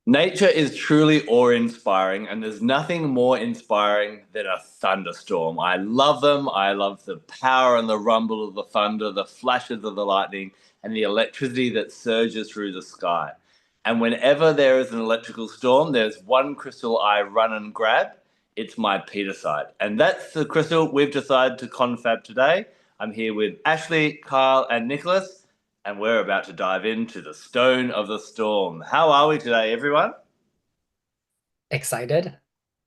Nature is truly awe-inspiring, and there's nothing more inspiring than a thunderstorm. I love them. I love the power and the rumble of the thunder, the flashes of the lightning, and the electricity that surges through the sky. And whenever there is an electrical storm, there's one crystal I run and grab. It's my Pietersite. And that's the crystal we've decided to confab today. I'm here with Ashley, Kyle, and Nicholas, and we're about to dive into the Stone of the Storm. How are we today, everyone? Excited.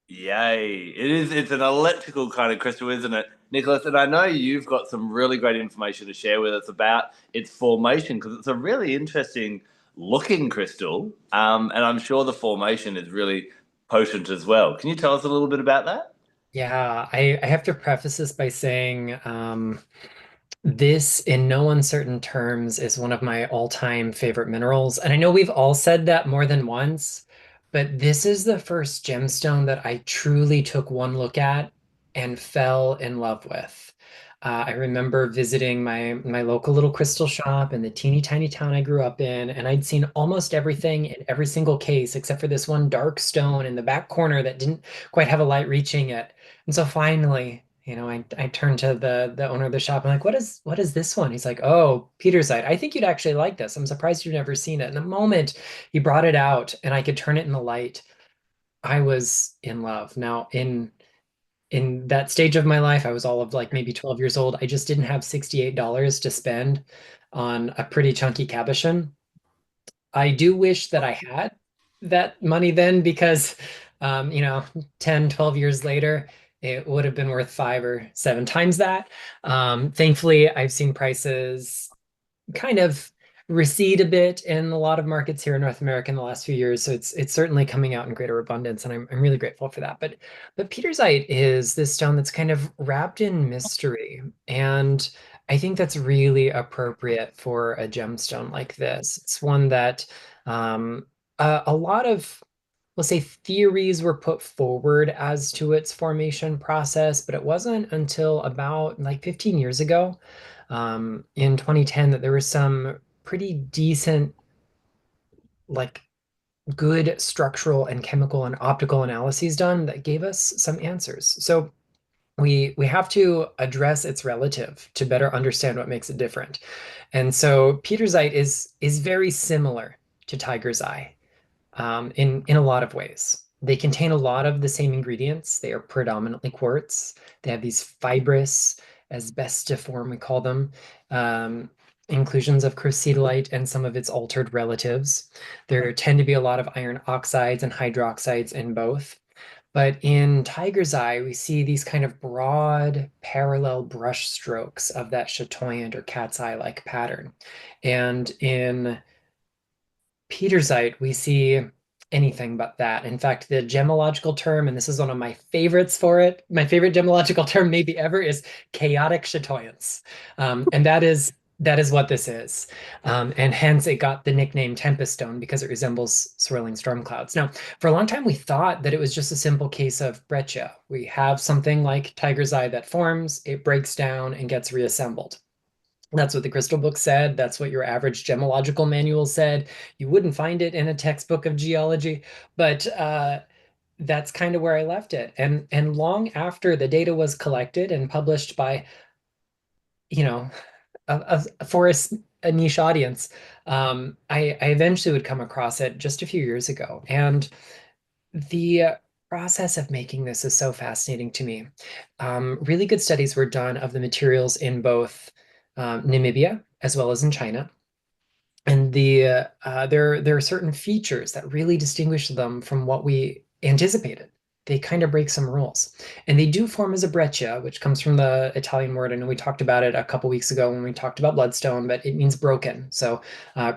Yay. It's an electrical kind of crystal, isn't it, Nicholas? And I know you've got some really great information to share with us about its formation because it's a really interesting looking crystal. And I'm sure the formation is really potent as well. Can you tell us a little bit about that? Yeah, I have to preface this by saying this, in no uncertain terms, is one of my all-time favorite minerals. And I know we've all said that more than once, but this is the first gemstone that I truly took one look at and fell in love with. I remember visiting my local little crystal shop in the teeny tiny town I grew up in, and I'd seen almost everything in every single case except for this one dark stone in the back corner that didn't quite have a light reaching it. And so finally, I turned to the owner of the shop. I'm like, what is this one? He's like, oh, Pietersite. I think you'd actually like this. I'm surprised you've never seen it. And the moment he brought it out and I could turn it in the light, I was in love. Now, in that stage of my life, I was all of like maybe 12 years old. I just didn't have $68 to spend on a pretty chunky cabochon. I do wish that I had that money then because, um, you know, 10, 12 years later, it would have been worth 5 or 7 times that. Thankfully, I've seen prices kind of recede a bit in a lot of markets here in North America in the last few years. So it's certainly coming out in greater abundance, and I'm really grateful for that. But Petersite is this stone that's kind of wrapped in mystery, and I think that's really appropriate for a gemstone like this. It's one that a lot of, let's say, theories were put forward as to its formation process, but it wasn't until about like 15 years ago, in 2010, that there was some pretty decent, like good structural and chemical and optical analyses done that gave us some answers. So we have to address its relative to better understand what makes it different. And so Petersite is very similar to tiger's eye, in a lot of ways. They contain a lot of the same ingredients. They are predominantly quartz. They have these fibrous, asbestiform, we call them, um, inclusions of crucidolite and some of its altered relatives. There tend to be a lot of iron oxides and hydroxides in both. But in tiger's eye, we see these kind of broad parallel brush strokes of that chatoyant or cat's eye-like pattern. And in Petersite, we see anything but that. In fact, the gemological term, and this is one of my favorites for it, my favorite gemological term maybe ever, is chaotic chatoyance. And that is what this is. And hence it got the nickname Tempest Stone because it resembles swirling storm clouds. Now, for a long time, we thought that it was just a simple case of breccia. We have something like tiger's eye that forms, it breaks down and gets reassembled. That's what the crystal book said. That's what your average gemological manual said. You wouldn't find it in a textbook of geology, but that's kind of where I left it. And long after the data was collected and published by, you know, for a niche audience, I eventually would come across it just a few years ago. And the process of making this is so fascinating to me. Really good studies were done of the materials in both Namibia as well as in China. And there are certain features that really distinguish them from what we anticipated. They kind of break some rules. And they do form as a breccia, which comes from the Italian word. I know we talked about it a couple weeks ago when we talked about bloodstone, but it means broken. So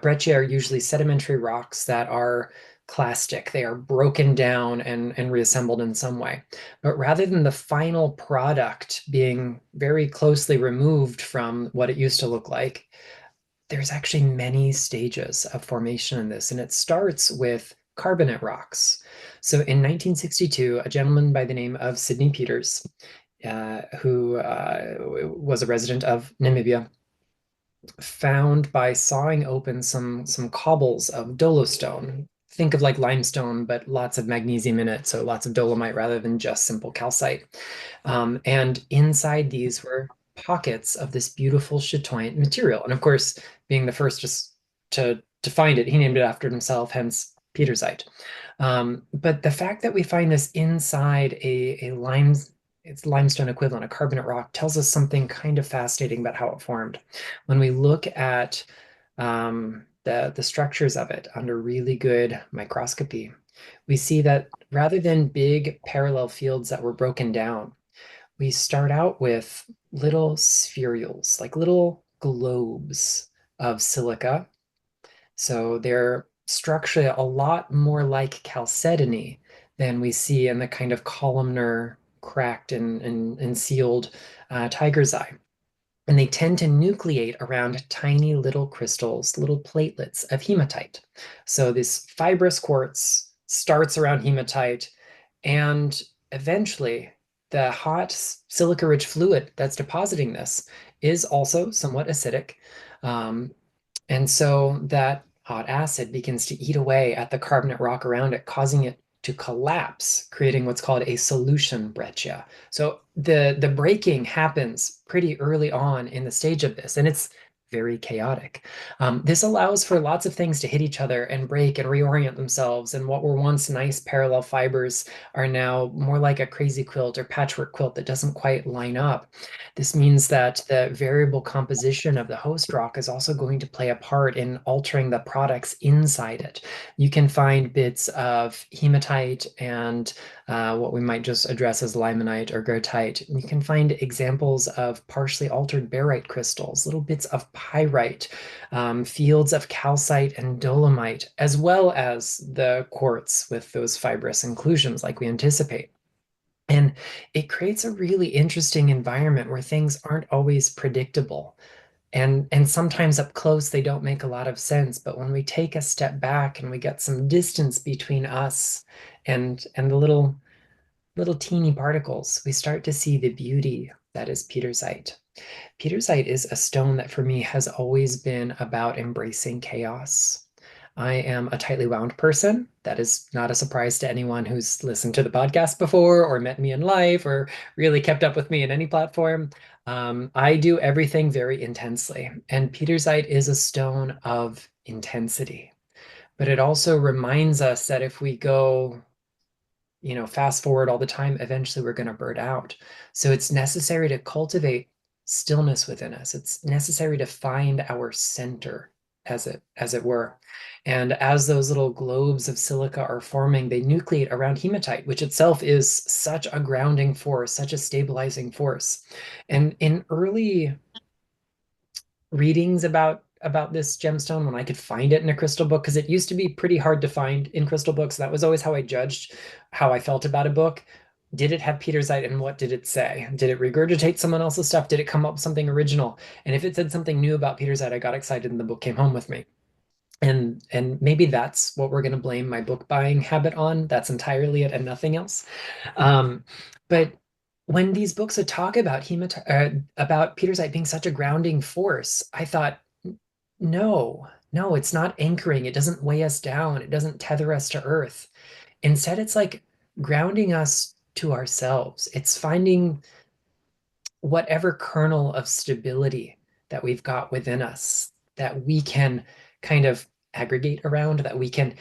breccia are usually sedimentary rocks that are clastic. They are broken down and reassembled in some way. But rather than the final product being very closely removed from what it used to look like, there's actually many stages of formation in this, and it starts with carbonate rocks. So in 1962, a gentleman by the name of Sidney Peters, who was a resident of Namibia, found by sawing open some cobbles of dolostone. think of like limestone, but lots of magnesium in it, so lots of dolomite rather than just simple calcite. And inside these were pockets of this beautiful chatoyant material. And of course, being the first just to find it, he named it after himself, hence Pietersite. But the fact that we find this inside a lime, its limestone equivalent, a carbonate rock, tells us something kind of fascinating about how it formed. When we look at the structures of it under really good microscopy, we see that rather than big parallel fields that were broken down, we start out with little spherules, like little globes of silica. So they're structurally a lot more like chalcedony than we see in the kind of columnar, cracked and sealed tiger's eye. And they tend to nucleate around tiny little crystals, little platelets of hematite. So this fibrous quartz starts around hematite, and eventually the hot silica-rich fluid that's depositing this is also somewhat acidic. Um, and so that hot acid begins to eat away at the carbonate rock around it, causing it to collapse, creating what's called a solution breccia. So the breaking happens pretty early on in the stage of this, and it's very chaotic. This allows for lots of things to hit each other and break and reorient themselves. And what were once nice parallel fibers are now more like a crazy quilt or patchwork quilt that doesn't quite line up. This means that the variable composition of the host rock is also going to play a part in altering the products inside it. You can find bits of hematite and what we might just address as limonite or goethite. You can find examples of partially altered barite crystals, little bits of pyrite, fields of calcite and dolomite, as well as the quartz with those fibrous inclusions like we anticipate. And it creates a really interesting environment where things aren't always predictable. And sometimes up close they don't make a lot of sense, but when we take a step back and we get some distance between us and the little teeny particles, we start to see the beauty that is Pietersite. Pietersite is a stone that for me has always been about embracing chaos. I am a tightly wound person. That is not a surprise to anyone who's listened to the podcast before or met me in life or really kept up with me in any platform. I do everything very intensely, and Pietersite is a stone of intensity. But it also reminds us that if we go fast forward all the time, eventually we're going to burn out. So it's necessary to cultivate stillness within us. It's necessary to find our center, as it were. And as those little globes of silica are forming, they nucleate around hematite, which itself is such a grounding force, such a stabilizing force. And in early readings about this gemstone when I could find it in a crystal book, because it used to be pretty hard to find in crystal books. That was always how I judged how I felt about a book. Did it have Pietersite and what did it say? Did it regurgitate someone else's stuff? Did it come up with something original? And if it said something new about Pietersite, I got excited and the book came home with me. And maybe that's what we're going to blame my book buying habit on. That's entirely it and nothing else. But when these books would talk about about Pietersite being such a grounding force, I thought, no, no, it's not anchoring. It doesn't weigh us down. It doesn't tether us to earth. Instead, it's like grounding us to ourselves. It's finding whatever kernel of stability that we've got within us that we can kind of aggregate around, that we can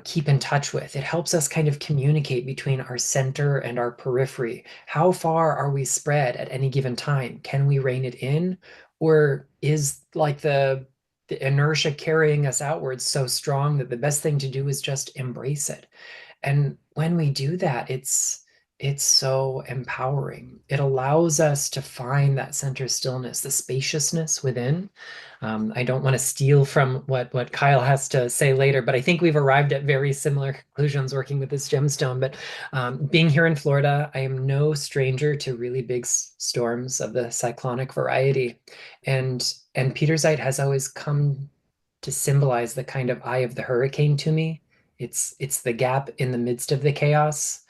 keep in touch with. It helps us kind of communicate between our center and our periphery. How far are we spread at any given time? Can we rein it in? Or is like the inertia carrying us outwards so strong that the best thing to do is just embrace it? And when we do that, it's so empowering. It allows us to find that center stillness, the spaciousness within. I don't want to steal from what Kyle has to say later, but I think we've arrived at very similar conclusions working with this gemstone. But being here in Florida, I am no stranger to really big storms of the cyclonic variety, and Petersite has always come to symbolize the kind of eye of the hurricane to me. It's the gap in the midst of the chaos.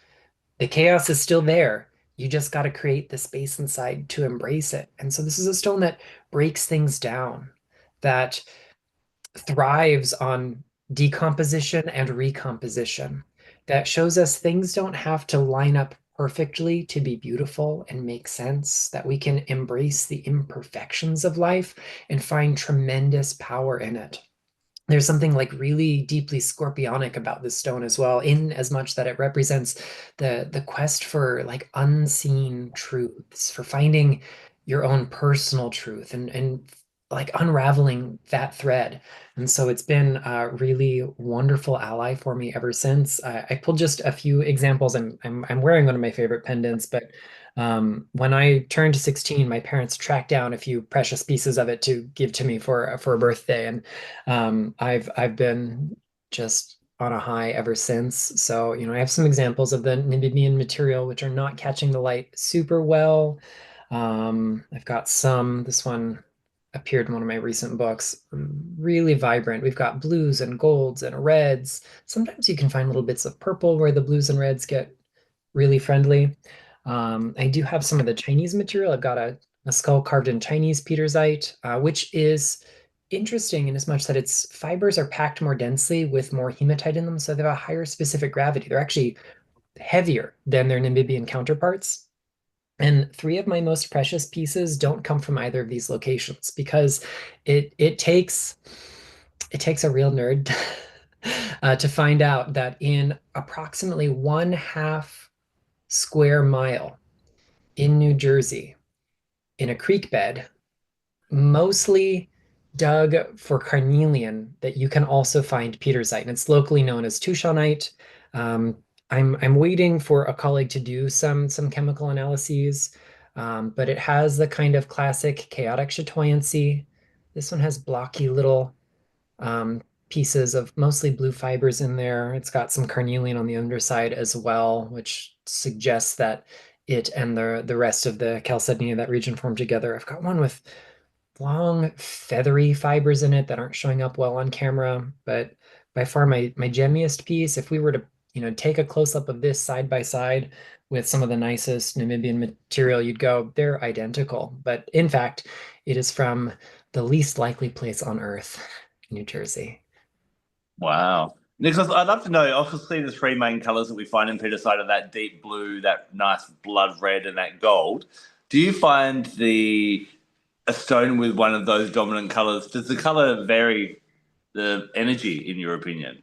The chaos is still there. You just got to create the space inside to embrace it. And so this is a stone that breaks things down, that thrives on decomposition and recomposition that shows us things don't have to line up perfectly to be beautiful and make sense, that we can embrace the imperfections of life and find tremendous power in it. There's something like really deeply scorpionic about this stone as well, in as much that it represents the quest for like unseen truths, for finding your own personal truth and like unraveling that thread. And so it's been a really wonderful ally for me ever since. I pulled just a few examples. I'm wearing one of my favorite pendants, but when I turned 16, my parents tracked down a few precious pieces of it to give to me for a birthday, and I've been just on a high ever since. So, I have some examples of the Namibian material which are not catching the light super well. I've got some. This one appeared in one of my recent books. Really vibrant. We've got blues and golds and reds. Sometimes you can find little bits of purple where the blues and reds get really friendly. I do have some of the Chinese material. I've got a skull carved in Chinese Pietersite, which is interesting in as much that its fibers are packed more densely with more hematite in them, so they have a higher specific gravity. They're actually heavier than their Namibian counterparts. And three of my most precious pieces don't come from either of these locations because it takes a real nerd to find out that in approximately 1/2 square mile in New Jersey, in a creek bed, mostly dug for carnelian, that you can also find Pietersite, and it's locally known as Tushonite. Um, I'm waiting for a colleague to do some chemical analyses, but it has the kind of classic chaotic chatoyancy. This one has blocky little um, pieces of mostly blue fibers in there. It's got some carnelian on the underside as well, which suggests that it and the rest of the chalcedony of that region formed together. I've got one with long feathery fibers in it that aren't showing up well on camera, but by far my gemmiest piece, if we were to take a close up of this side by side with some of the nicest Namibian material, you'd go, they're identical. But in fact, it is from the least likely place on earth, New Jersey. Wow. Nicholas, I'd love to know, obviously the three main colors that we find in Pietersite are that deep blue, that nice blood red, and that gold. Do you find a stone with one of those dominant colors, does the color vary the energy in your opinion?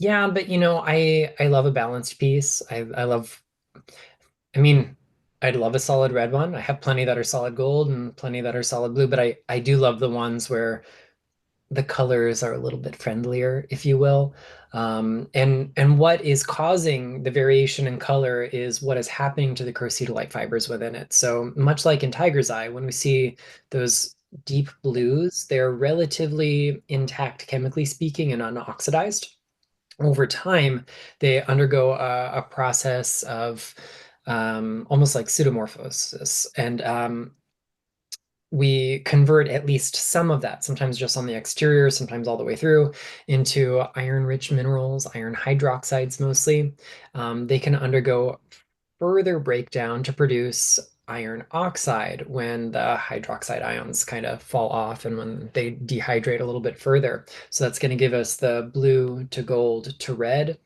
Yeah, but I love a balanced piece. I love, I mean, I'd love a solid red one. I have plenty that are solid gold and plenty that are solid blue, but I do love the ones where the colors are a little bit friendlier, if you will. And what is causing the variation in color is what is happening to the crocidolite fibers within it. So much like in tiger's eye, when we see those deep blues, they're relatively intact, chemically speaking, and unoxidized. Over time, they undergo a process of almost like pseudomorphosis. And we convert at least some of that, sometimes just on the exterior, sometimes all the way through, into iron-rich minerals, iron hydroxides mostly. They can undergo further breakdown to produce iron oxide when the hydroxide ions kind of fall off and when they dehydrate a little bit further. So that's going to give us the blue to gold to red.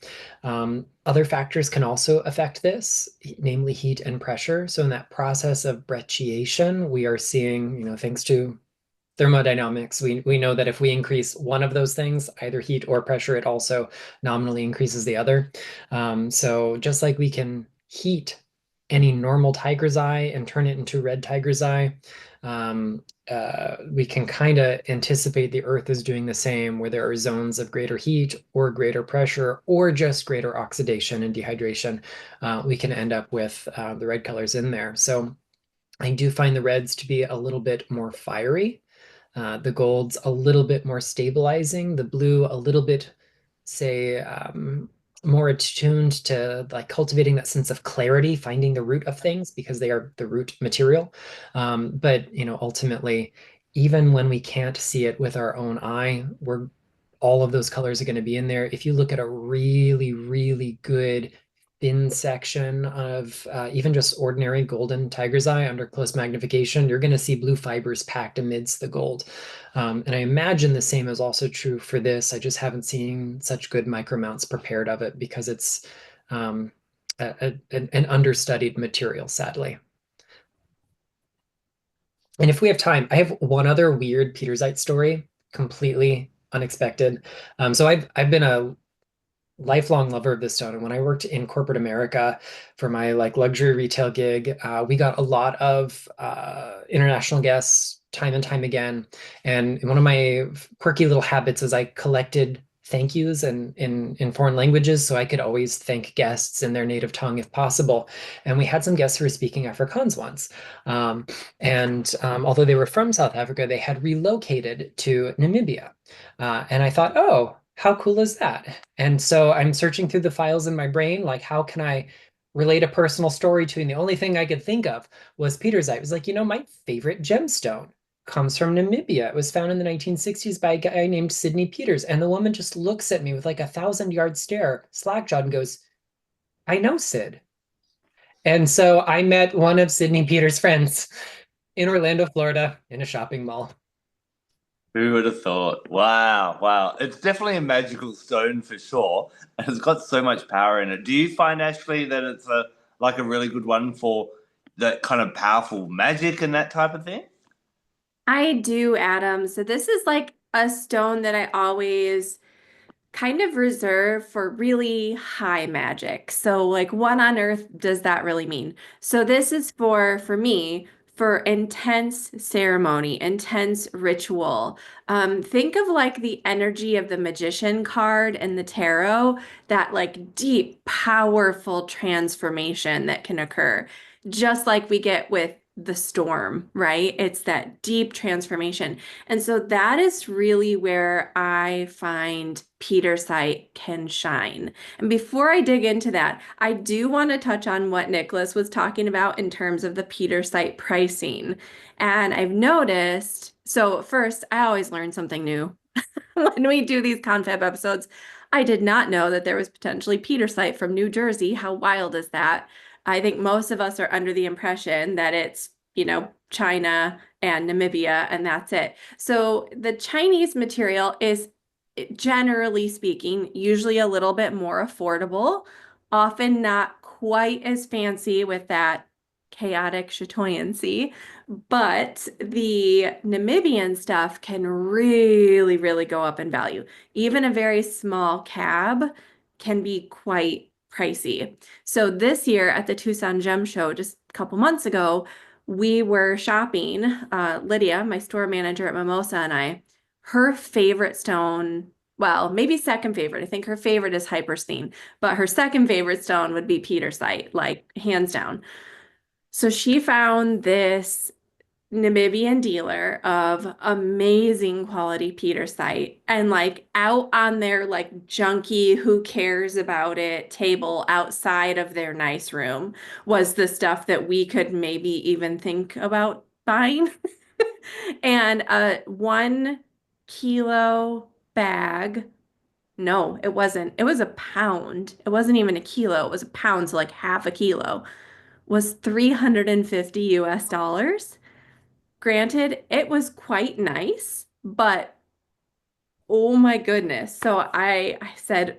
Other factors can also affect this, namely heat and pressure. So in that process of brecciation, we are seeing, thanks to thermodynamics, we know that if we increase one of those things, either heat or pressure, it also nominally increases the other. So just like we can heat any normal tiger's eye and turn it into red tiger's eye, we can kind of anticipate the Earth is doing the same, where there are zones of greater heat or greater pressure or just greater oxidation and dehydration. We can end up with the red colors in there. So I do find the reds to be a little bit more fiery. The gold's a little bit more stabilizing. The blue a little bit, say, more attuned to like cultivating that sense of clarity, finding the root of things because they are the root material. But ultimately, even when we can't see it with our own eye, all of those colors are going to be in there. If you look at a really, really good thin section of even just ordinary golden tiger's eye under close magnification, you're going to see blue fibers packed amidst the gold. And I imagine the same is also true for this. I just haven't seen such good micromounts prepared of it because it's an understudied material, sadly. And if we have time, I have one other weird Pietersite story, completely unexpected. So I've been a lifelong lover of this stone. And when I worked in corporate America for my like luxury retail gig, we got a lot of international guests time and time again. And one of my quirky little habits is I collected thank yous in foreign languages so I could always thank guests in their native tongue if possible. And we had some guests who were speaking Afrikaans once. And although they were from South Africa, they had relocated to Namibia. And I thought, oh, how cool is that? And so I'm searching through the files in my brain, like, how can I relate a personal story to? And the only thing I could think of was Pietersite. It was like, my favorite gemstone comes from Namibia. It was found in the 1960s by a guy named Sidney Peters. And the woman just looks at me with like a 1,000-yard stare, slack-jawed, and goes, I know Sid. And so I met one of Sidney Peters' friends in Orlando, Florida, in a shopping mall. Who would have thought? Wow, wow. It's definitely a magical stone for sure. And it's got so much power in it. Do you find, Ashley, that it's a really good one for that kind of powerful magic and that type of thing? I do, Adam. So this is like a stone that I always kind of reserved for really high magic. So like what on earth does that really mean? So this is for me, for intense ceremony, intense ritual. Think of like the energy of the magician card and the tarot, that like deep, powerful transformation that can occur, just like we get with the storm, right? It's that deep transformation. And so that is really where I find Pietersite can shine. And before I dig into that, I do want to touch on what Nicholas was talking about in terms of the Pietersite pricing. And I've noticed, so first, I always learn something new when we do these confab episodes. I did not know that there was potentially Pietersite from New Jersey. How wild is that? I think most of us are under the impression that it's, China and Namibia, and that's it. So the Chinese material is, generally speaking, usually a little bit more affordable, often not quite as fancy with that chaotic chatoyancy, but the Namibian stuff can really, really go up in value. Even a very small cab can be quite pricey. So this year at the Tucson Gem Show, just a couple months ago, we were shopping. Lydia, my store manager at Mimosa, and I, her favorite stone, well, maybe second favorite. I think her favorite is Hypersthene, but her second favorite stone would be Pietersite, like hands down. So she found this Namibian dealer of amazing quality Pietersite, and like out on their like junky, who cares about it table outside of their nice room was the stuff that we could maybe even think about buying. And a 1 kilo bag, no, it wasn't. It was a pound. It wasn't even a kilo. It was a pound, so like half a kilo, was 350 US dollars. Granted, it was quite nice, but oh my goodness. So I said,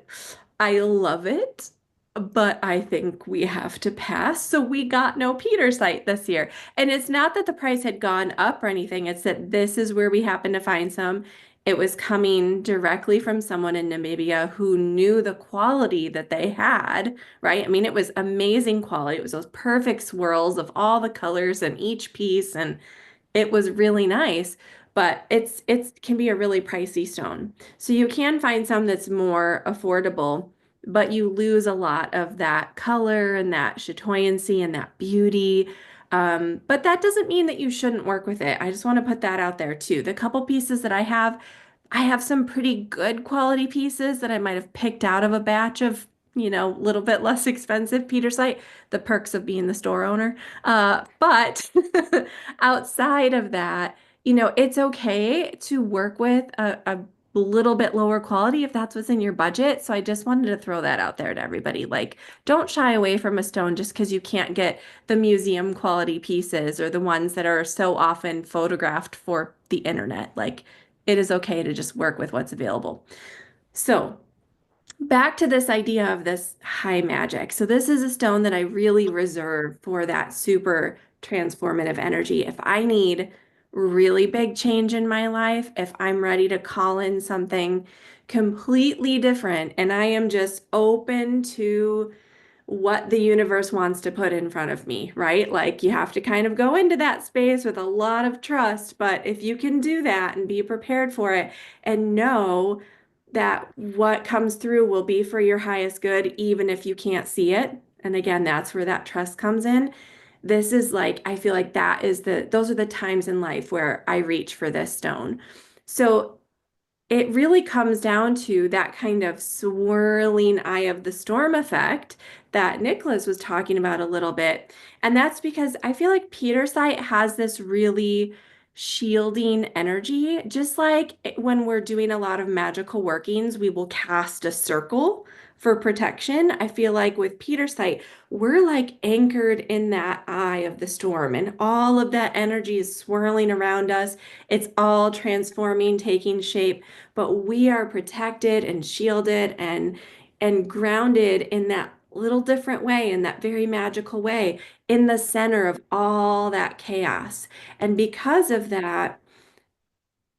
I love it, but I think we have to pass. So we got no Pietersite this year. And it's not that the price had gone up or anything, it's that this is where we happened to find some. It was coming directly from someone in Namibia who knew the quality that they had, right? I mean, it was amazing quality. It was those perfect swirls of all the colors in each piece, and it was really nice, but it can be a really pricey stone. So you can find some that's more affordable, but you lose a lot of that color and that chatoyancy and that beauty. But that doesn't mean that you shouldn't work with it. I just want to put that out there too. The couple pieces that I have some pretty good quality pieces that I might have picked out of a batch of, a little bit less expensive Pietersite, the perks of being the store owner. But outside of that, it's okay to work with a little bit lower quality if that's what's in your budget. So I just wanted to throw that out there to everybody. Like, don't shy away from a stone just because you can't get the museum quality pieces or the ones that are so often photographed for the internet. Like, it is okay to just work with what's available. So back to this idea of this high magic. So this is a stone that I really reserve for that super transformative energy. If I need really big change in my life, if I'm ready to call in something completely different and I am just open to what the universe wants to put in front of me, right? Like you have to kind of go into that space with a lot of trust, but if you can do that and be prepared for it and know that what comes through will be for your highest good, even if you can't see it. And again, that's where that trust comes in. This is like, I feel like those are the times in life where I reach for this stone. So it really comes down to that kind of swirling eye of the storm effect that Nicholas was talking about a little bit. And that's because I feel like Pietersite has this really shielding energy. Just like when we're doing a lot of magical workings, we will cast a circle for protection. I feel like with Pietersite, we're like anchored in that eye of the storm, and all of that energy is swirling around us. It's all transforming, taking shape, but we are protected and shielded and grounded in that little different way, in that very magical way, in the center of all that chaos. And because of that,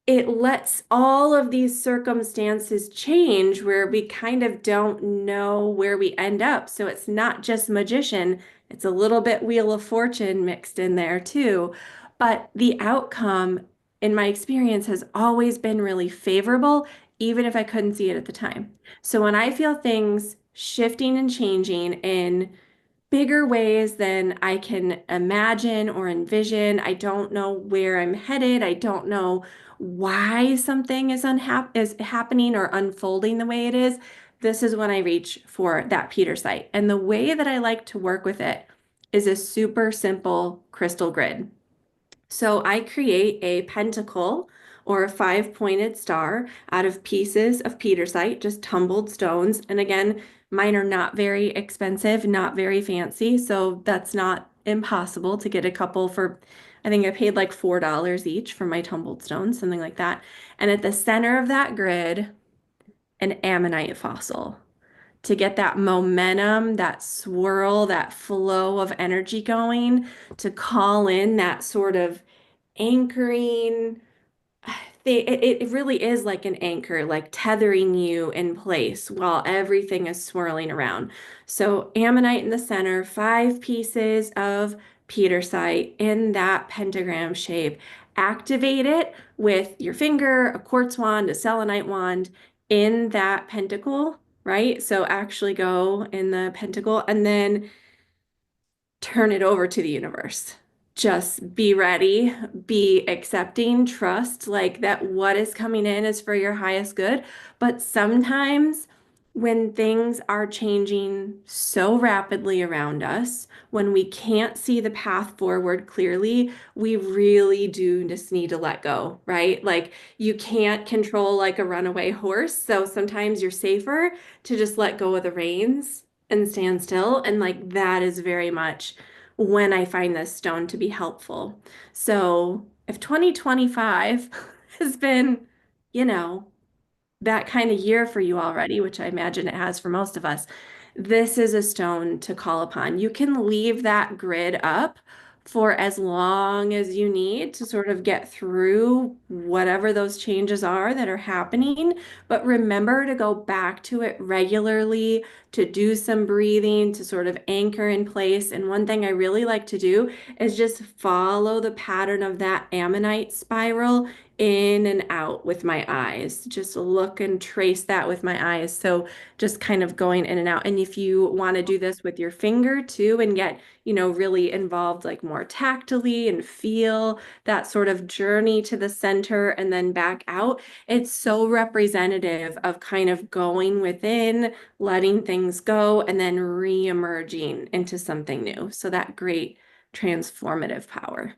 it lets all of these circumstances change where we kind of don't know where we end up. So it's not just magician, it's a little bit Wheel of Fortune mixed in there too. But the outcome, in my experience, has always been really favorable, even if I couldn't see it at the time. So when I feel things shifting and changing in bigger ways than I can imagine or envision. I don't know where I'm headed. I don't know why something is happening or unfolding the way it is. This is when I reach for that Pietersite. And the way that I like to work with it is a super simple crystal grid. So I create a pentacle or a five-pointed star out of pieces of Pietersite, just tumbled stones. And again, mine are not very expensive, not very fancy. So that's not impossible to get a couple for, I think I paid like $4 each for my tumbled stones, something like that. And at the center of that grid, an ammonite fossil to get that momentum, that swirl, that flow of energy going, to call in that sort of anchoring. It really is like an anchor, like tethering you in place while everything is swirling around. So ammonite in the center, five pieces of Pietersite in that pentagram shape. Activate it with your finger, a quartz wand, a selenite wand in that pentacle, right? So actually go in the pentacle and then turn it over to the universe. Just be ready, be accepting, trust like that what is coming in is for your highest good. But sometimes when things are changing so rapidly around us, when we can't see the path forward clearly, we really do just need to let go, right? Like you can't control like a runaway horse. So sometimes you're safer to just let go of the reins and stand still. And like that is very much when I find this stone to be helpful. So if 2025 has been, you know, that kind of year for you already, which I imagine it has for most of us, this is a stone to call upon. You can leave that grid up for as long as you need to sort of get through whatever those changes are that are happening. But remember to go back to it regularly, to do some breathing, to sort of anchor in place. And one thing I really like to do is just follow the pattern of that ammonite spiral in and out with my eyes. Just look and trace that with my eyes. So just kind of going in and out. And if you want to do this with your finger too and get, really involved, like more tactily and feel that sort of journey to the center and then back out, it's so representative of kind of going within, letting things go, and then re-emerging into something new. So that great transformative power.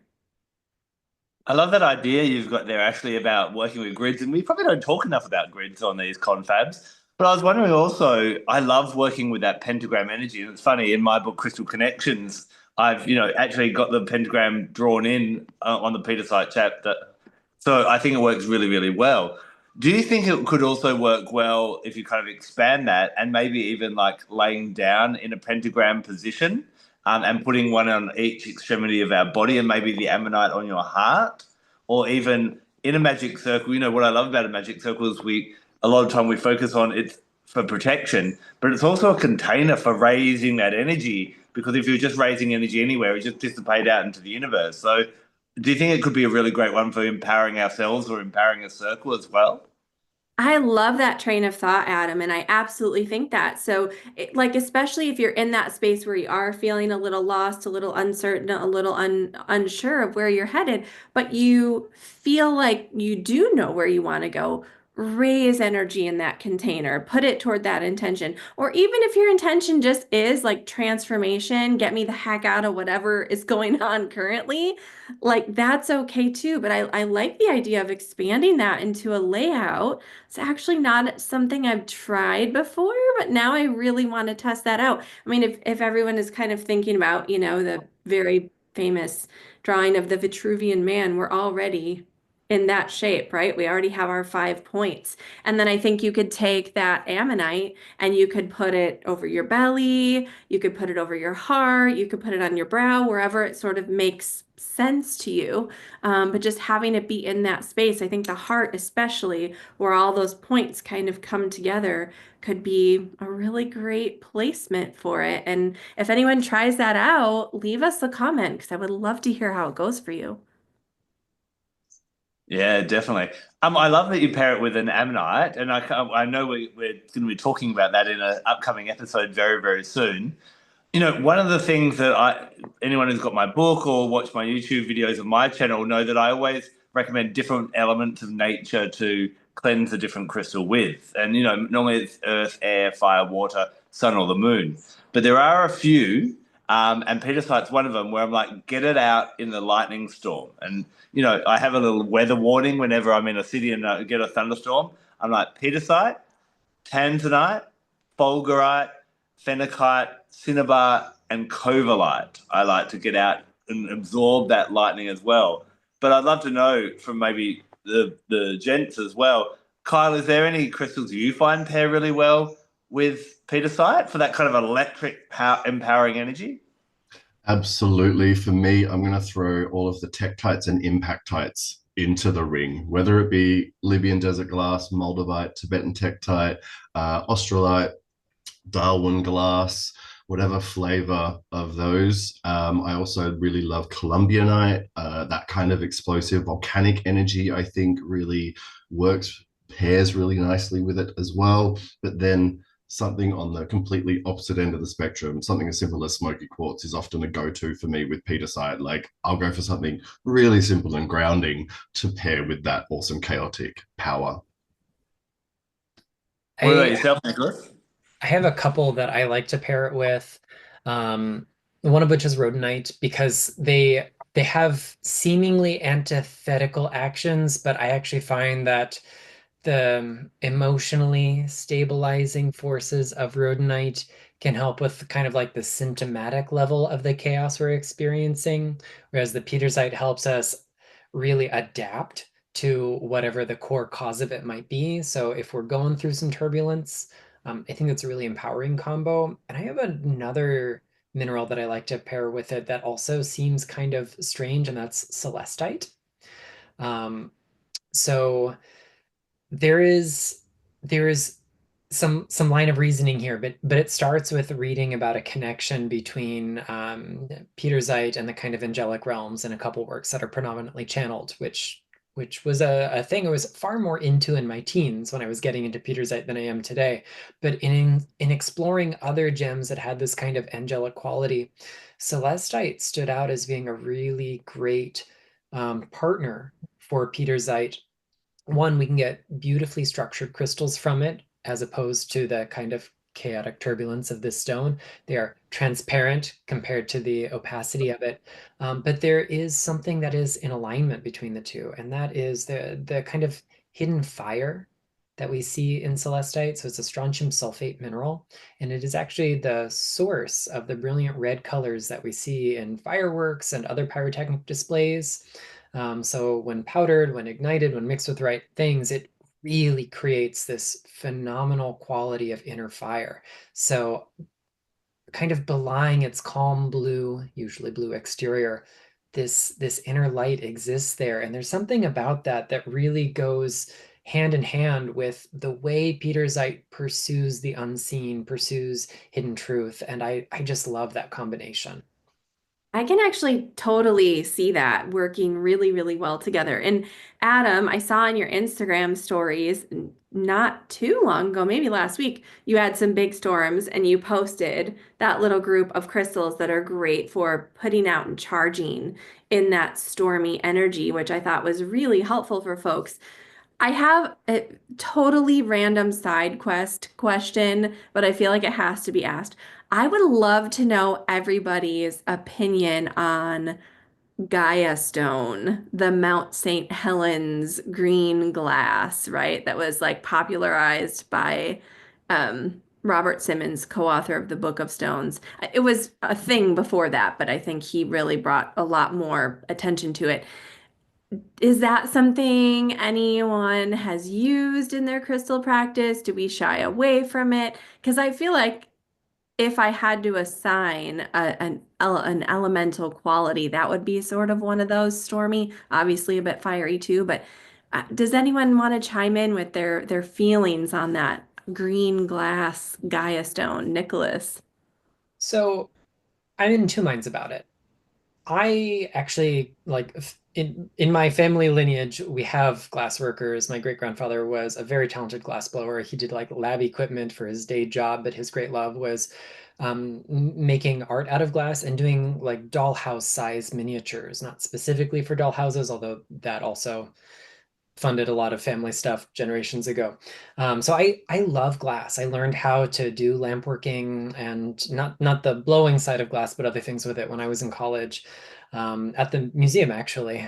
I love that idea you've got there, Ashley, about working with grids. And we probably don't talk enough about grids on these confabs. But I was wondering also, I love working with that pentagram energy. And it's funny, in my book, Crystal Connections, I've, actually got the pentagram drawn in on the Pietersite chapter. So I think it works really, really well. Do you think it could also work well if you kind of expand that and maybe even like laying down in a pentagram position? And putting one on each extremity of our body and maybe the ammonite on your heart, or even in a magic circle. What I love about a magic circle is a lot of time we focus on it's for protection, but it's also a container for raising that energy. Because if you're just raising energy anywhere, it just dissipates out into the universe. So, do you think it could be a really great one for empowering ourselves or empowering a circle as well? I love that train of thought, Adam, and I absolutely think that. So, like, especially if you're in that space where you are feeling a little lost, a little uncertain, a little unsure of where you're headed, but you feel like you do know where you want to go, raise energy in that container, put it toward that intention. Or even if your intention just is like transformation, get me the heck out of whatever is going on currently, like that's okay too. But I like the idea of expanding that into a layout. It's actually not something I've tried before, but now I really want to test that out. I mean, if everyone is kind of thinking about, the very famous drawing of the Vitruvian Man, we're already in that shape, right? We already have our 5 points. And then I think you could take that ammonite and you could put it over your belly, you could put it over your heart, you could put it on your brow, wherever it sort of makes sense to you. But just having it be in that space, I think the heart, especially where all those points kind of come together, could be a really great placement for it. And if anyone tries that out, leave us a comment because I would love to hear how it goes for you. Yeah, definitely. I love that you pair it with an ammonite, and I know we're going to be talking about that in an upcoming episode very, very soon. One of the things that anyone who's got my book or watched my YouTube videos of my channel know that I always recommend different elements of nature to cleanse a different crystal with. And, normally it's earth, air, fire, water, sun, or the moon. But there are a few, and Petersite's one of them, where I'm like, get it out in the lightning storm. And, I have a little weather warning whenever I'm in a city and get a thunderstorm. I'm like, Petersite, tanzanite, fulgurite, phenakite, cinnabar, and covalite. I like to get out and absorb that lightning as well. But I'd love to know from maybe the gents as well. Kyle, is there any crystals you find pair really well with Petersite for that kind of electric power, empowering energy? Absolutely. For me, I'm going to throw all of the tektites and impactites into the ring, whether it be Libyan desert glass, Moldavite, Tibetan tektite, australite, Darwin glass, whatever flavor of those. I also really love Columbianite, that kind of explosive volcanic energy, I think really works, pairs really nicely with it as well. But then something on the completely opposite end of the spectrum, something as simple as smoky quartz is often a go-to for me with Petersite. Like I'll go for something really simple and grounding to pair with that awesome chaotic power. What about I yourself, Nicholas? I have a couple that I like to pair it with. Um, one of which is rhodonite because they have seemingly antithetical actions, but I actually find that the emotionally stabilizing forces of rhodonite can help with kind of like the symptomatic level of the chaos we're experiencing, whereas the Petersite helps us really adapt to whatever the core cause of it might be. So if we're going through some turbulence, I think that's a really empowering combo. And I have another mineral that I like to pair with it that also seems kind of strange, and that's celestite. Um, so there is some line of reasoning here, but it starts with reading about a connection between Pietersite and the kind of angelic realms in a couple works that are predominantly channeled, which was a thing I was far more into in my teens when I was getting into Pietersite than I am today. But in exploring other gems that had this kind of angelic quality, Celestite stood out as being a really great partner for Pietersite. One, we can get beautifully structured crystals from it, as opposed to the kind of chaotic turbulence of this stone. They are transparent compared to the opacity of it. But there is something that is in alignment between the two, and that is the kind of hidden fire that we see in celestite. So it's a strontium sulfate mineral, and it is actually the source of the brilliant red colors that we see in fireworks and other pyrotechnic displays. So when powdered, when ignited, when mixed with the right things, it really creates this phenomenal quality of inner fire. So kind of belying its calm blue, usually blue exterior, this inner light exists there. And there's something about that that really goes hand in hand with the way Pietersite pursues the unseen, pursues hidden truth. And I just love that combination. I can actually totally see that working really, really well together. And Adam, I saw in your Instagram stories not too long ago, maybe last week, you had some big storms and you posted that little group of crystals that are great for putting out and charging in that stormy energy, which I thought was really helpful for folks. I have a totally random side quest question, but I feel like it has to be asked. I would love to know everybody's opinion on Gaia Stone, the Mount St. Helens green glass, right? That was like popularized by Robert Simmons, co-author of the Book of Stones. It was a thing before that, but I think he really brought a lot more attention to it. Is that something anyone has used in their crystal practice? Do we shy away from it? Because I feel like if I had to assign an elemental quality, that would be sort of one of those stormy, obviously a bit fiery too. But does anyone want to chime in with their feelings on that green glass Gaia stone, Nicholas? So I'm in two minds about it. I actually like in my family lineage, we have glass workers. My great grandfather was a very talented glass blower. He did like lab equipment for his day job, but his great love was making art out of glass and doing like dollhouse size miniatures, not specifically for dollhouses, although that also funded a lot of family stuff generations ago. So I love glass. I learned how to do lamp working and not the blowing side of glass, but other things with it when I was in college, at the museum actually,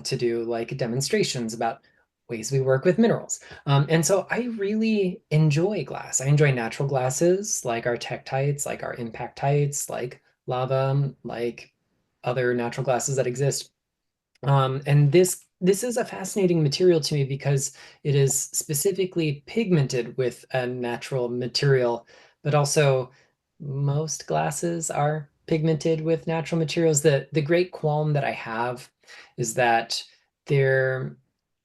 to do like demonstrations about ways we work with minerals. And so I really enjoy glass. I enjoy natural glasses like our tektites, like our impactites, like lava, like other natural glasses that exist. And this is a fascinating material to me because it is specifically pigmented with a natural material, but also most glasses are pigmented with natural materials. The great qualm that I have is that they're,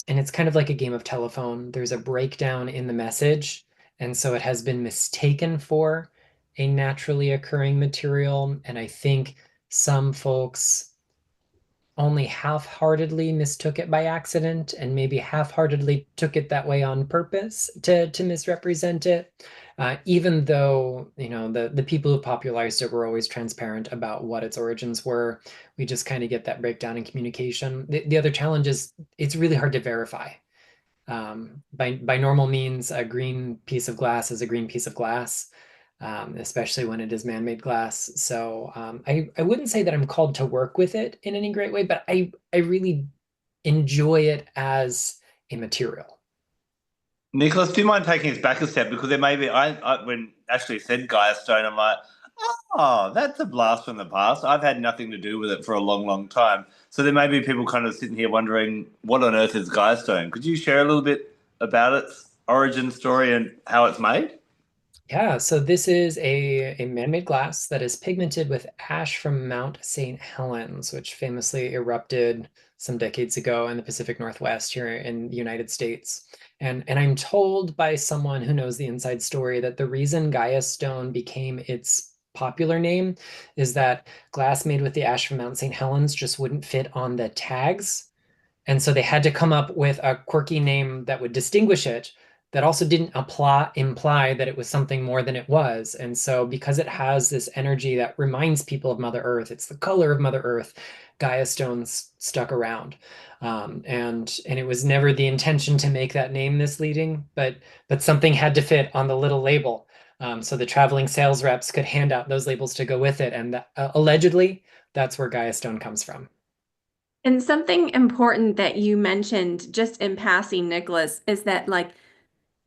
and it's kind of like a game of telephone. There's a breakdown in the message, and so it has been mistaken for a naturally occurring material. And I think some folks only half-heartedly mistook it by accident and maybe half-heartedly took it that way on purpose to misrepresent it. Even though, you know, the people who popularized it were always transparent about what its origins were. We just kind of get that breakdown in communication. The other challenge is it's really hard to verify. By normal means, a green piece of glass is a green piece of glass, especially when it is man-made glass. So I wouldn't say that I'm called to work with it in any great way, but I really enjoy it as a material. Nicholas, do you mind taking us back a step? Because there may be, when Ashley said Gaia Stone, I'm like, oh, that's a blast from the past. I've had nothing to do with it for a long, long time. So there may be people kind of sitting here wondering, what on earth is Gaia Stone? Could you share a little bit about its origin story and how it's made? Yeah, so this is a man-made glass that is pigmented with ash from Mount St. Helens, which famously erupted some decades ago in the Pacific Northwest here in the United States. And I'm told by someone who knows the inside story that the reason Gaia Stone became its popular name is that glass made with the ash from Mount St. Helens just wouldn't fit on the tags. And so they had to come up with a quirky name that would distinguish it, that also didn't imply that it was something more than it was. And so because it has this energy that reminds people of Mother Earth, it's the color of Mother Earth, Gaia stones stuck around. And it was never the intention to make that name misleading, but something had to fit on the little label. So the traveling sales reps could hand out those labels to go with it. And allegedly, that's where Gaia Stone comes from. And something important that you mentioned just in passing, Nicholas, is that like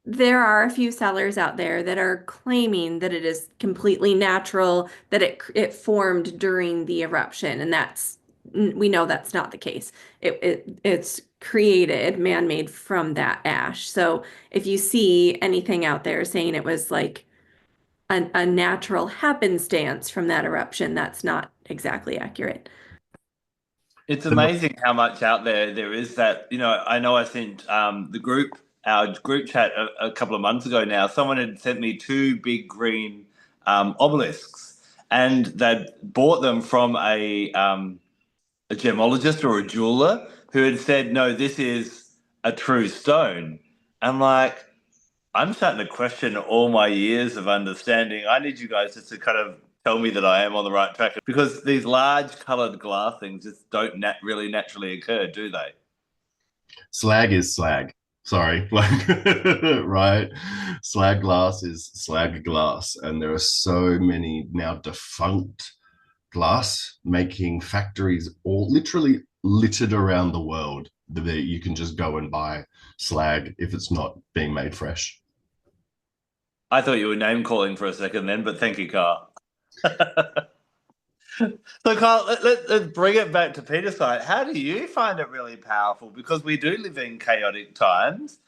there are a few sellers out there that are claiming that it is completely natural, that it formed during the eruption, and we know that's not the case. It's created, man-made from that ash. So if you see anything out there saying it was like a natural happenstance from that eruption, that's not exactly accurate. It's amazing how much out there is that, I know I sent our group chat a couple of months ago now. Someone had sent me two big green obelisks, and they'd bought them from a gemologist or a jeweler who had said, no, this is a true stone. I'm like, I'm starting to question all my years of understanding. I need you guys just to kind of tell me that I am on the right track, because these large coloured glass things just don't really naturally occur, do they? Slag is slag. Sorry, like right? Slag glass is slag glass, and there are so many now defunct glass making factories all literally littered around the world that you can just go and buy slag if it's not being made fresh. I thought you were name calling for a second then, but thank you, Carl. So, Carl, let's bring it back to Pietersite. How do you find it really powerful? Because we do live in chaotic times.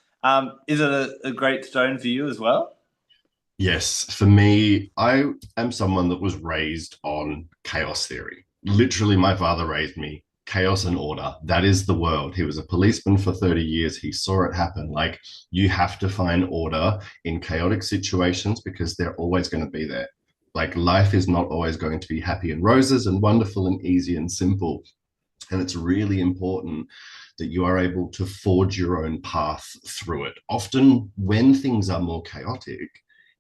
Is it a great stone for you as well? Yes, for me, I am someone that was raised on chaos theory. Literally, my father raised me chaos and order. That is the world. He was a policeman for 30 years. He saw it happen. Like, you have to find order in chaotic situations because they're always going to be there. Like, life is not always going to be happy and roses and wonderful and easy and simple. And it's really important that you are able to forge your own path through it. Often, when things are more chaotic,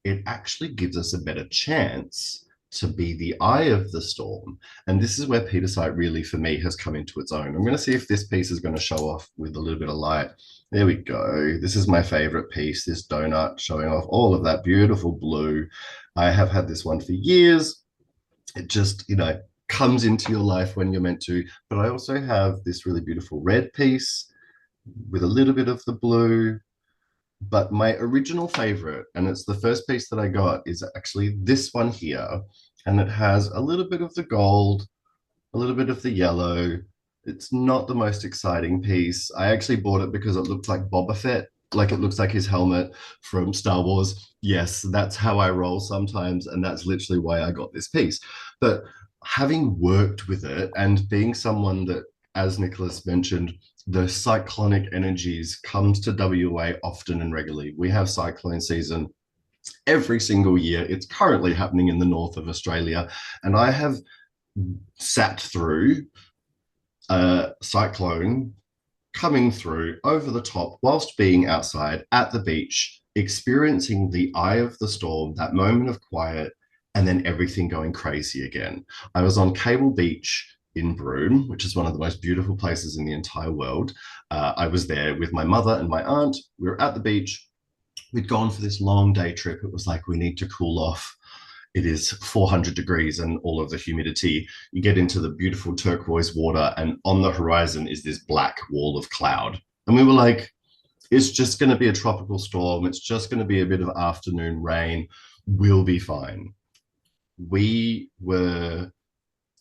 it actually gives us a better chance to be the eye of the storm. And this is where Pietersite really, for me, has come into its own. I'm going to see if this piece is going to show off with a little bit of light. There we go. This is my favorite piece, this donut showing off all of that beautiful blue. I have had this one for years. It just, comes into your life when you're meant to. But I also have this really beautiful red piece with a little bit of the blue. But my original favorite, and it's the first piece that I got, is actually this one here. And it has a little bit of the gold, a little bit of the yellow. It's not the most exciting piece. I actually bought it because it looked like Boba Fett, like it looks like his helmet from Star Wars. Yes, that's how I roll sometimes, and that's literally why I got this piece. But having worked with it and being someone that, as Nicholas mentioned, the cyclonic energies comes to WA often and regularly. We have cyclone season every single year. It's currently happening in the north of Australia. And I have sat through a cyclone coming through over the top whilst being outside at the beach, experiencing the eye of the storm, that moment of quiet, and then everything going crazy again. I was on Cable Beach in Broome, which is one of the most beautiful places in the entire world. I was there with my mother and my aunt. We were at the beach. We'd gone for this long day trip. It was like, we need to cool off. It is 400 degrees and all of the humidity. You get into the beautiful turquoise water, and on the horizon is this black wall of cloud. And we were like, it's just going to be a tropical storm. It's just going to be a bit of afternoon rain. We'll be fine. We were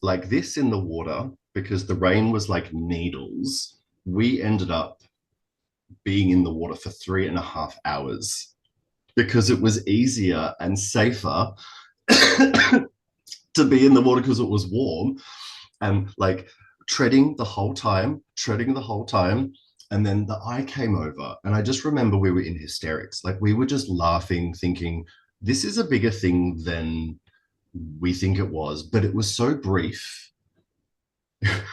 like this in the water because the rain was like needles. We ended up being in the water for 3.5 hours because it was easier and safer to be in the water because it was warm, and like treading the whole time. And then the eye came over, and I just remember we were in hysterics. Like, we were just laughing, thinking, this is a bigger thing than we think it was. But it was so brief that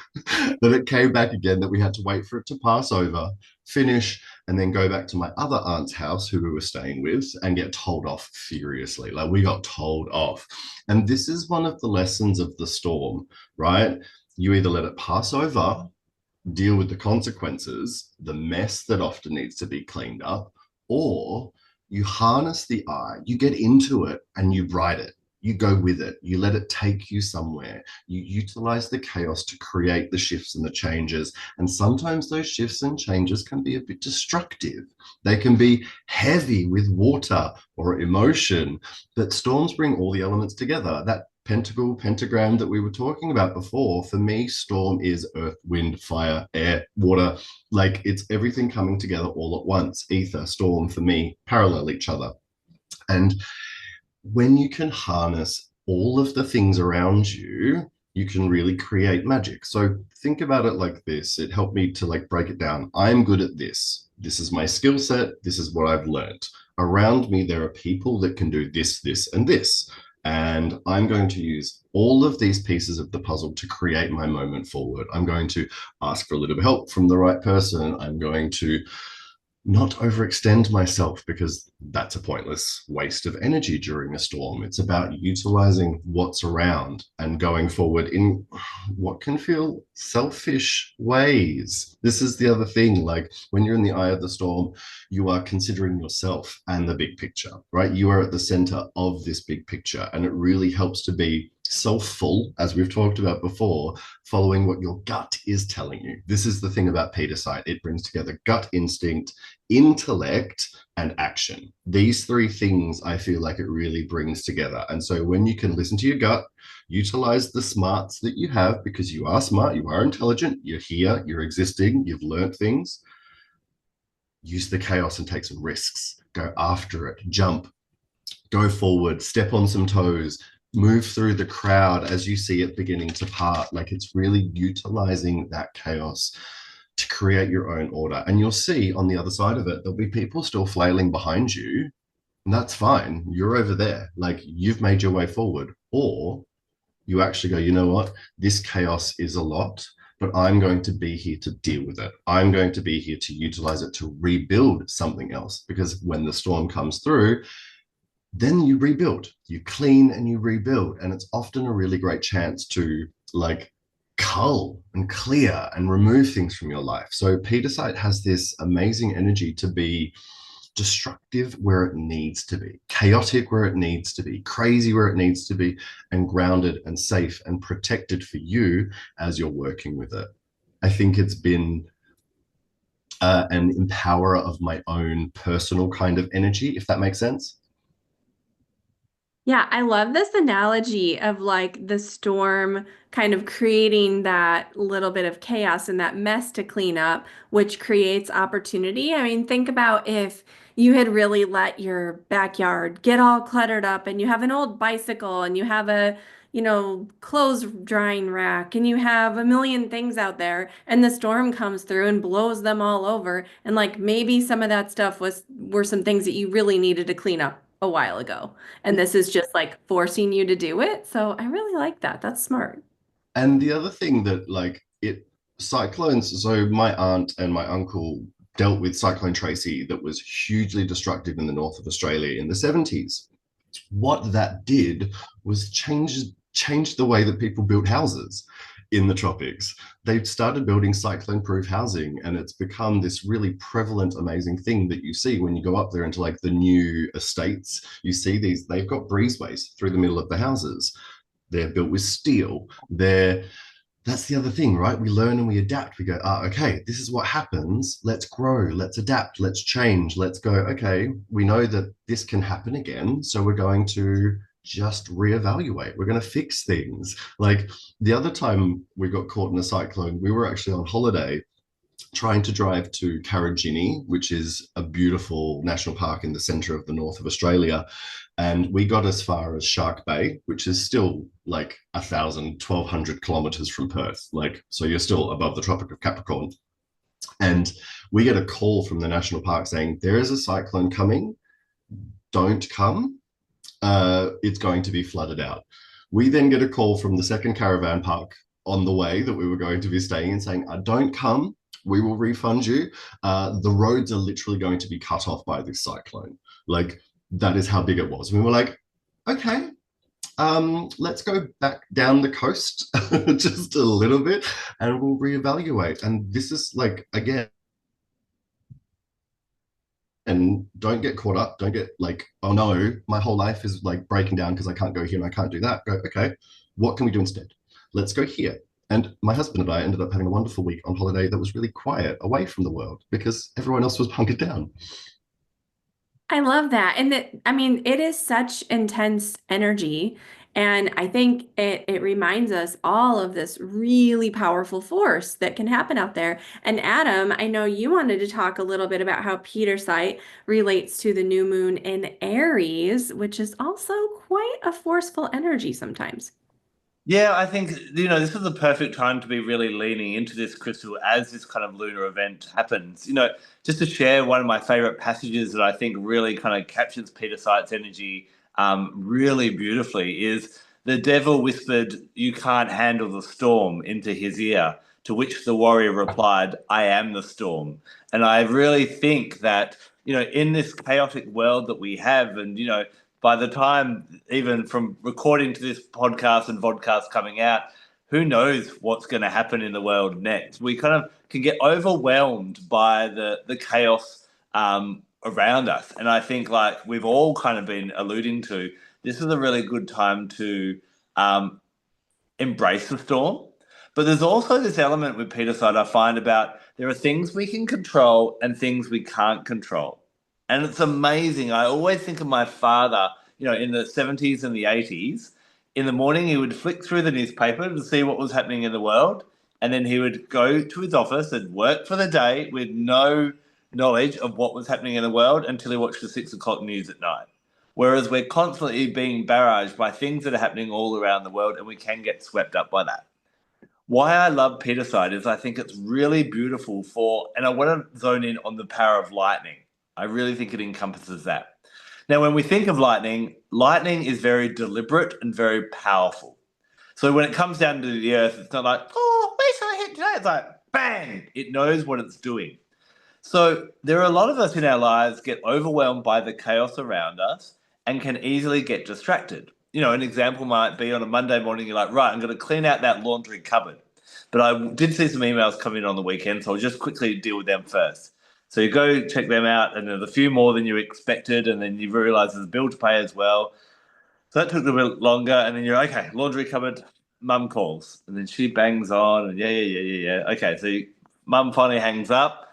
it came back again, that we had to wait for it to pass over, finish, and then go back to my other aunt's house, who we were staying with, and get told off furiously. Like, we got told off. And this is one of the lessons of the storm, right? You either let it pass over, deal with the consequences, the mess that often needs to be cleaned up, or you harness the eye, you get into it and you ride it. You go with it, you let it take you somewhere. You utilize the chaos to create the shifts and the changes. And sometimes those shifts and changes can be a bit destructive. They can be heavy with water or emotion, but storms bring all the elements together. That pentagram that we were talking about before, for me, storm is earth, wind, fire, air, water. Like, it's everything coming together all at once. Ether, storm, for me, parallel each other. And when you can harness all of the things around you, you can really create magic. So think about it like this. It helped me to like break it down. I'm good at this. This is my skill set. This is what I've learned. Around me, there are people that can do this, this, and this. And I'm going to use all of these pieces of the puzzle to create my moment forward. I'm going to ask for a little bit of help from the right person. I'm going to not overextend myself, because that's a pointless waste of energy during a storm. It's about utilizing what's around and going forward in what can feel selfish ways. This is the other thing, like when you're in the eye of the storm, you are considering yourself and the big picture, right? You are at the center of this big picture, and it really helps to be self-full, as we've talked about before, following what your gut is telling you. This is the thing about Pietersite. It brings together gut instinct, intellect, and action. These three things, I feel like it really brings together. And so when you can listen to your gut, utilize the smarts that you have, because you are smart, you are intelligent, you're here, you're existing, you've learned things, use the chaos and take some risks. Go after it, jump, go forward, step on some toes, move through the crowd as you see it beginning to part. Like, it's really utilizing that chaos to create your own order. And you'll see on the other side of it, there'll be people still flailing behind you, and that's fine. You're over there. Like, you've made your way forward. Or you actually go, you know what? This chaos is a lot, but I'm going to be here to deal with it. I'm going to be here to utilize it to rebuild something else. Because when the storm comes through, then you rebuild, you clean and you rebuild. And it's often a really great chance to like cull and clear and remove things from your life. So Pietersite has this amazing energy to be destructive where it needs to be, chaotic where it needs to be, crazy where it needs to be, and grounded and safe and protected for you as you're working with it. I think it's been an empowerer of my own personal kind of energy, if that makes sense. Yeah, I love this analogy of like the storm kind of creating that little bit of chaos and that mess to clean up, which creates opportunity. I mean, think about if you had really let your backyard get all cluttered up and you have an old bicycle and you have a, clothes drying rack and you have a million things out there and the storm comes through and blows them all over. And like maybe some of that stuff were some things that you really needed to clean up a while ago. And this is just like forcing you to do it. So I really like that. That's smart. And the other thing that cyclones, so my aunt and my uncle dealt with Cyclone Tracy that was hugely destructive in the north of Australia in the 70s. What that did was change the way that people built houses in the tropics. They started building cyclone-proof housing, and it's become this really prevalent, amazing thing that you see when you go up there into like the new estates. You see these, they've got breezeways through the middle of the houses. They're built with steel. That's the other thing, right? We learn and we adapt. We go, okay, this is what happens. Let's grow, let's adapt, let's change, let's go, okay, we know that this can happen again. So we're going to just reevaluate. We're going to fix things. Like the other time we got caught in a cyclone, we were actually on holiday trying to drive to Karajini, which is a beautiful national park in the center of the north of Australia. And we got as far as Shark Bay, which is still like 1,200 kilometers from Perth. Like, so you're still above the Tropic of Capricorn. And we get a call from the national park saying, there is a cyclone coming, don't come. It's going to be flooded out. We then get a call from the second caravan park on the way that we were going to be staying in saying, don't come, we will refund you. The roads are literally going to be cut off by this cyclone. Like, that is how big it was. And we were like, okay, let's go back down the coast just a little bit and we'll reevaluate. And this is like, again, And don't get caught up. Don't get like, oh no, my whole life is like breaking down because I can't go here and I can't do that. Go, okay, what can we do instead? Let's go here. And my husband and I ended up having a wonderful week on holiday that was really quiet, away from the world, because everyone else was hunkered down. I love that. And that, I mean, it is such intense energy. And I think it reminds us all of this really powerful force that can happen out there. And Adam, I know you wanted to talk a little bit about how Pietersite relates to the new moon in Aries, which is also quite a forceful energy sometimes. Yeah, I think, this is the perfect time to be really leaning into this crystal as this kind of lunar event happens. Just to share one of my favorite passages that I think really kind of captures Peter Site's energy really beautifully is the devil whispered, "You can't handle the storm," into his ear, to which the warrior replied, "I am the storm." And I really think that, in this chaotic world that we have, and, by the time even from recording to this podcast and vodcast coming out, who knows what's going to happen in the world next? We kind of can get overwhelmed by the chaos around us. And I think, like we've all kind of been alluding to, this is a really good time to um, embrace the storm. But there's also this element with Peter Side I find about there are things we can control and things we can't control. And it's amazing. I always think of my father, in the 70s and the 80s. In the morning, he would flick through the newspaper to see what was happening in the world. And then he would go to his office and work for the day with no knowledge of what was happening in the world until he watched the 6 o'clock news at night. Whereas we're constantly being barraged by things that are happening all around the world, and we can get swept up by that. Why I love Peterside is I think it's really beautiful and I want to zone in on the power of lightning. I really think it encompasses that. Now, when we think of lightning, lightning is very deliberate and very powerful. So when it comes down to the earth, it's not like, oh, where shall I hit today? It's like, bang, it knows what it's doing. So there are a lot of us in our lives get overwhelmed by the chaos around us and can easily get distracted. An example might be on a Monday morning, you're like, right, I'm going to clean out that laundry cupboard. But I did see some emails come in on the weekend, so I'll just quickly deal with them first. So you go check them out, and there's a few more than you expected, and then you realise there's a bill to pay as well. So that took a bit longer, and then you're okay, laundry cupboard, mum calls. And then she bangs on, and yeah. Okay, so mum finally hangs up.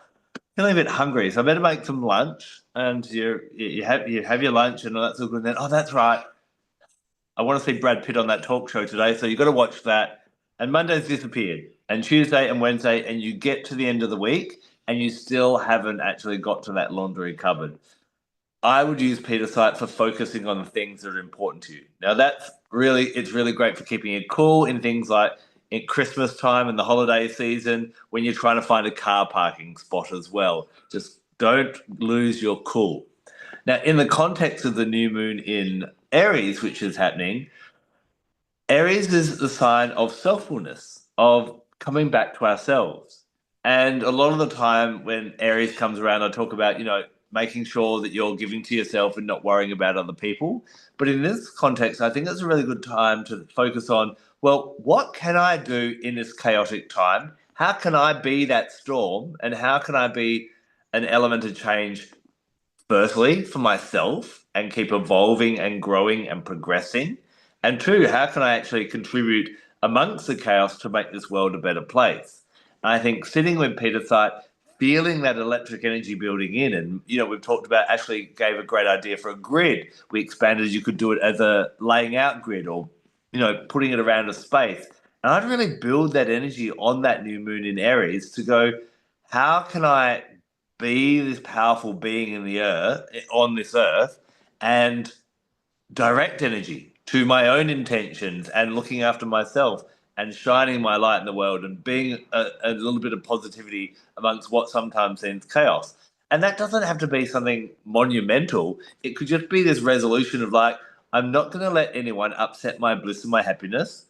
Feeling a bit hungry, so I better make some lunch. And you have your lunch, and that's all good. And then, oh, that's right, I want to see Brad Pitt on that talk show today, so you've got to watch that. And Monday's disappeared, and Tuesday and Wednesday, and you get to the end of the week, and you still haven't actually got to that laundry cupboard. I would use Peter Site for focusing on the things that are important to you. Now, it's really great for keeping it cool in things like at Christmas time and the holiday season when you're trying to find a car parking spot as well. Just don't lose your cool. Now, in the context of the new moon in Aries, which is happening, Aries is the sign of selffulness, of coming back to ourselves. And a lot of the time when Aries comes around, I talk about, making sure that you're giving to yourself and not worrying about other people. But in this context, I think it's a really good time to focus on, well, what can I do in this chaotic time? How can I be that storm? And how can I be an element of change, firstly, for myself and keep evolving and growing and progressing? And two, how can I actually contribute amongst the chaos to make this world a better place? And I think sitting with Peter Site, feeling that electric energy building in, and we've talked about, Ashley gave a great idea for a grid. We expanded, you could do it as a laying out grid, or putting it around a space. And I'd really build that energy on that new moon in Aries to go, how can I be this powerful being in the earth, on this earth, and direct energy to my own intentions and looking after myself and shining my light in the world and being a little bit of positivity amongst what sometimes seems chaos. And that doesn't have to be something monumental. It could just be this resolution of like, I'm not going to let anyone upset my bliss and my happiness.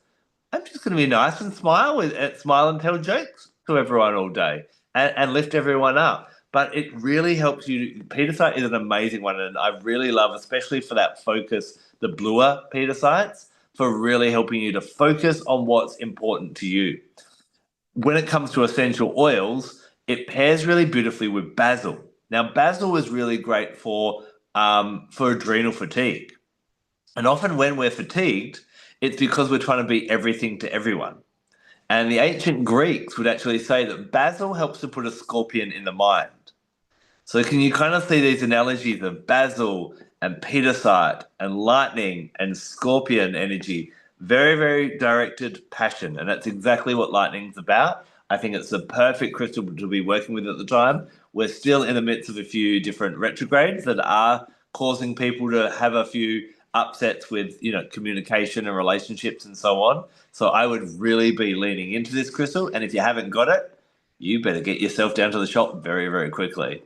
I'm just going to be nice and smile and tell jokes to everyone all day and lift everyone up. But it really helps you. Pietersite is an amazing one, and I really love, especially for that focus, the bluer Pietersites, for really helping you to focus on what's important to you. When it comes to essential oils, it pairs really beautifully with basil. Now, basil is really great for adrenal fatigue. And often when we're fatigued, it's because we're trying to be everything to everyone. And the ancient Greeks would actually say that basil helps to put a scorpion in the mind. So can you kind of see these analogies of basil and Pietersite and lightning and scorpion energy? Very, very directed passion. And that's exactly what lightning's about. I think it's the perfect crystal to be working with at the time. We're still in the midst of a few different retrogrades that are causing people to have a few upsets with, communication and relationships and so on. So I would really be leaning into this crystal. And if you haven't got it, you better get yourself down to the shop very, very quickly.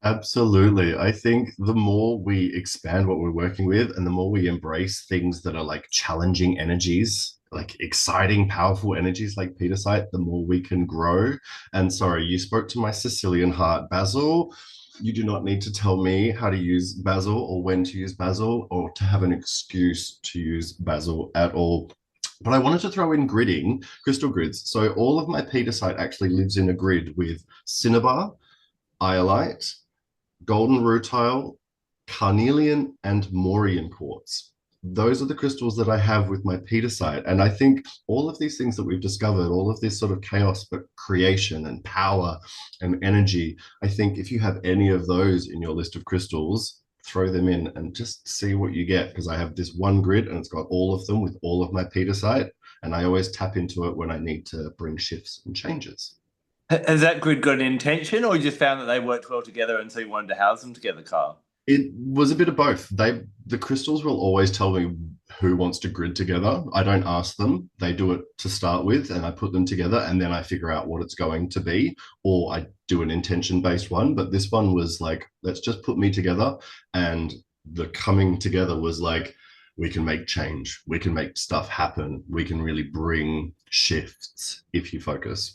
Absolutely. I think the more we expand what we're working with and the more we embrace things that are like challenging energies, like exciting, powerful energies like Pietersite, the more we can grow. And sorry, you spoke to my Sicilian heart, Basil. You do not need to tell me how to use basil or when to use basil or to have an excuse to use basil at all. But I wanted to throw in gridding, crystal grids. So all of my Pietersite actually lives in a grid with cinnabar, iolite, golden rutile, carnelian, and Maurian quartz. Those are the crystals that I have with my Pietersite. And I think all of these things that we've discovered, all of this sort of chaos, but creation and power and energy, I think if you have any of those in your list of crystals, throw them in and just see what you get. Because I have this one grid and it's got all of them with all of my Pietersite. And I always tap into it when I need to bring shifts and changes. Has that grid got an intention, or you just found that they worked well together and so you wanted to house them together, Carl? It was a bit of both. The crystals will always tell me who wants to grid together. I don't ask them. They do it to start with, and I put them together, and then I figure out what it's going to be, or I do an intention-based one. But this one was like, let's just put me together, and the coming together was like, we can make change. We can make stuff happen. We can really bring shifts if you focus.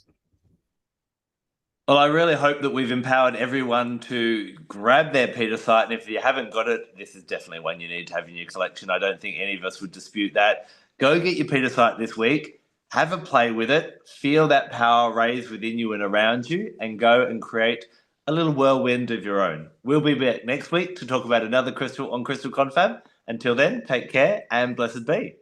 Well, I really hope that we've empowered everyone to grab their Pietersite. And if you haven't got it, this is definitely one you need to have in your collection. I don't think any of us would dispute that. Go get your Pietersite this week. Have a play with it. Feel that power raise within you and around you, and go and create a little whirlwind of your own. We'll be back next week to talk about another crystal on Crystal Confab. Until then, take care and blessed be.